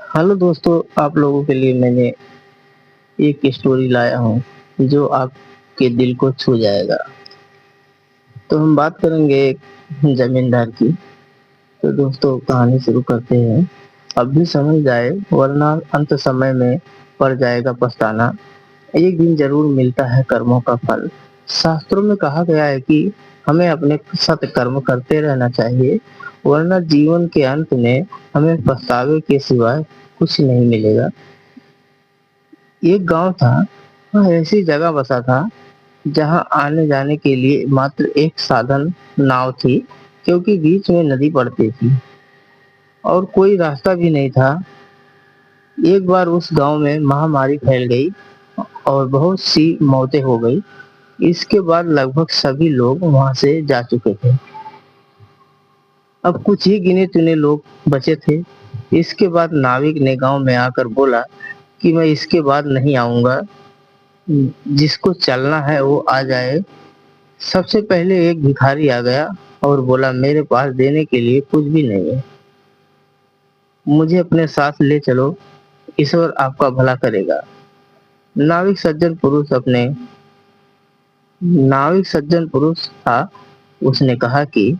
Hello दोस्तों, आप लोगों के लिए मैंने एक स्टोरी लाया हूँ जो आपके दिल को छू जाएगा। तो हम बात करेंगे एक जमींदार की। तो दोस्तों कहानी शुरू करते हैं। अब भी समझ जाए वरना अंत समय में पड़ जाएगा पछताना। एक दिन जरूर मिलता है कर्मों का फल। शास्त्रों में कहा गया है कि हमें अपने सत्कर्म करते रहना चाहिए, वरना जीवन के अंत में हमें पछतावे के सिवाय कुछ नहीं मिलेगा। एक गांव था, वह ऐसी जगह बसा था जहां आने जाने के लिए मात्र एक साधन नाव थी, क्योंकि बीच में नदी पड़ती थी और कोई रास्ता भी नहीं था। एक बार उस गांव में महामारी फैल गई और बहुत सी मौतें हो गई। इसके बाद लगभग सभी लोग वहां से जा चुके थे। अब कुछ ही गिने चुने लोग बचे थे। इसके बाद नाविक ने गांव में आकर बोला कि मैं इसके बाद नहीं आऊंगा, जिसको चलना है वो आ जाए। सबसे पहले एक भिखारी आ गया और बोला, मेरे पास देने के लिए कुछ भी नहीं है, मुझे अपने साथ ले चलो, ईश्वर आपका भला करेगा। नाविक सज्जन पुरुष अपने नाविक सज्जन पुरुष था। उसने कहा कि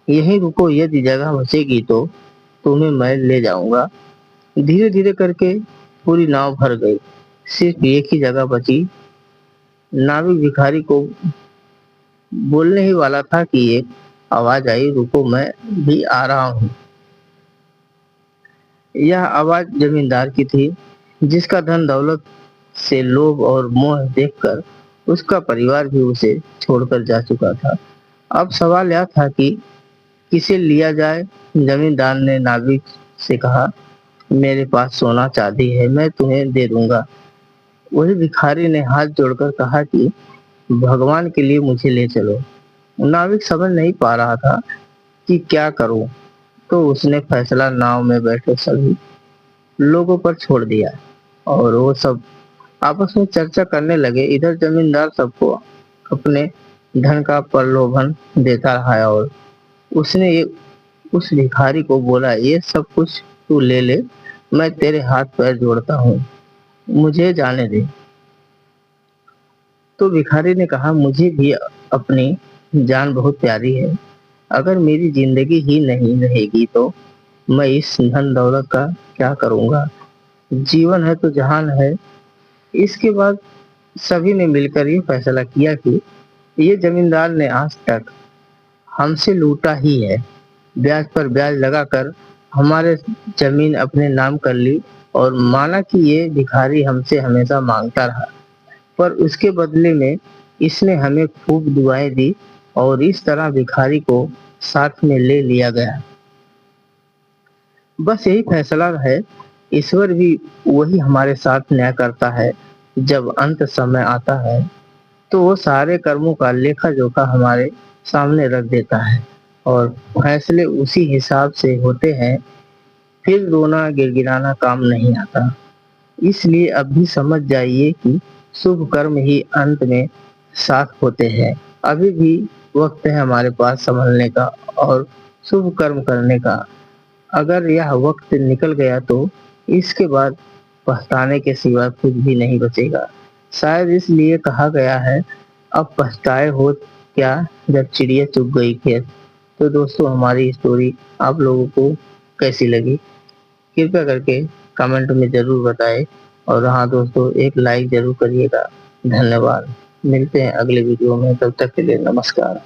यहीं रुको, यदि जगह बचेगी तो तुम्हें मैं ले जाऊंगा। धीरे धीरे करके पूरी नाव भर गई, सिर्फ एक ही जगह बची। नाविक भिखारी को बोलने ही वाला था कि एक आवाज आई, रुको मैं भी आ रहा हूँ। यह आवाज जमींदार की थी, जिसका धन दौलत से लोभ और मोह देखकर उसका परिवार भी उसे छोड़कर जा चुका था। अब सवाल यह था कि किसे लिया जाए। जमींदार ने नाविक से कहा, मेरे पास सोना चांदी है, मैं तुम्हें दे दूंगा। वही भिखारी ने हाथ जोड़कर कहा कि भगवान के लिए मुझे ले चलो। नाविक समझ नहीं पा रहा था कि क्या करूं, तो उसने फैसला नाव में बैठे सभी लोगों पर छोड़ दिया और वो सब आपस में चर्चा करने लगे। इधर जमींदार सबको अपने धन का प्रलोभन देता रहा और उसने उस भिखारी को बोला, ये सब कुछ तू ले ले, मैं तेरे हाथ पैर जोड़ता हूँ, मुझे जाने दे। तो भिखारी ने कहा, मुझे भी अपनी जान बहुत प्यारी है, अगर मेरी जिंदगी ही नहीं रहेगी तो मैं इस धन दौलत का क्या करूंगा। जीवन है तो जहान है। इसके बाद सभी ने मिलकर ये फैसला किया कि ये जमींदार ने आज तक हमसे लूटा ही है, ब्याज पर ब्याज लगाकर हमारे जमीन अपने नाम कर ली और माना कि ये भिखारी हमसे हमेशा मांगता रहा, पर उसके बदले में इसने हमें खूब दुआएं दी और इस तरह भिखारी को साथ में ले लिया गया। बस यही फैसला है। ईश्वर भी वही हमारे साथ न्याय करता है। जब अंत समय आता है तो वो सारे कर्मों का लेखा जोखा हमारे सामने रख देता है और फैसले उसी हिसाब से होते हैं। फिर रोना गिड़गिड़ाना काम नहीं आता। इसलिए अब भी समझ जाइए कि शुभ कर्म ही अंत में साथ होते हैं। अभी भी वक्त है हमारे पास संभलने का और शुभ कर्म करने का। अगर यह वक्त निकल गया तो इसके बाद पछताने के सिवा कुछ भी नहीं बचेगा। शायद इसलिए कहा गया है, अब पछताए हो क्या जब चिड़िया चुग गई खेत। तो दोस्तों हमारी स्टोरी आप लोगों को कैसी लगी, कृपया करके कमेंट में जरूर बताएं। और हाँ दोस्तों, एक लाइक जरूर करिएगा। धन्यवाद। मिलते हैं अगले वीडियो में, तब तक के लिए नमस्कार।